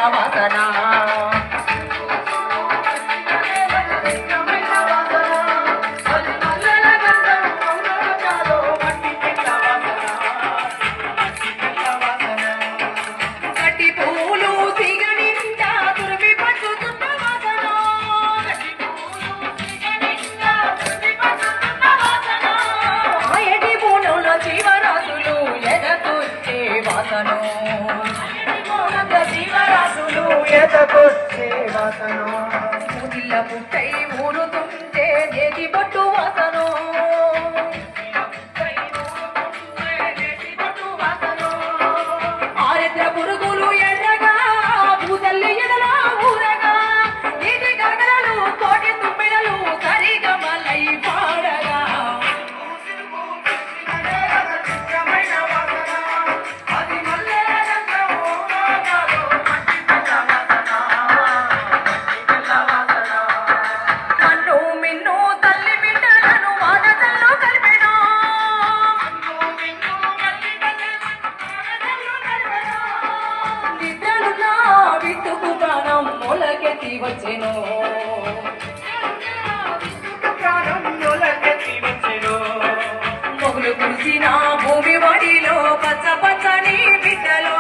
వాసన జీవరాశులు ఎదకొచ్చే వాసను ముదిల్ల పుట్టై ఊరుతుంటే నేతి పట్టు వాసను ఆరిద్ర పురుగులు ఎర్రగా భూతల్లి ఎడలా ఊరగా నీటి గగనలు కోటి తుమ్మిడలు సరిగమలై పాడగా వచ్చెను మొగులు కురిసిన భూమి వడిలో పచ్చ పచ్చని బిడ్డలో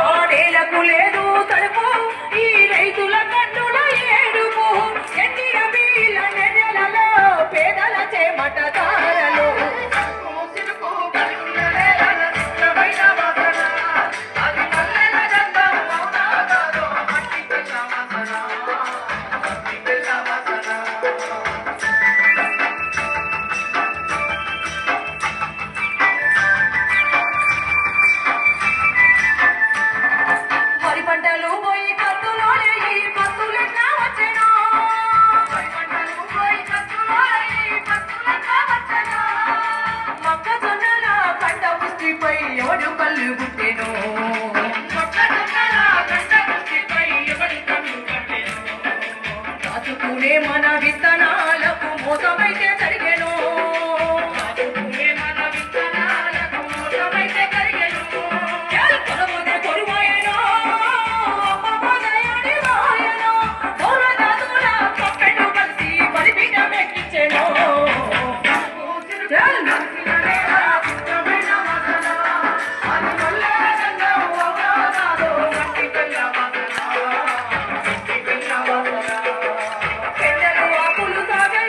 ఆడేలకు లేదు తడుపు ఈ రైతుల కన్నుల ఏడుపు ఎండిన బీల నెర్రెలలో పేదల చేమట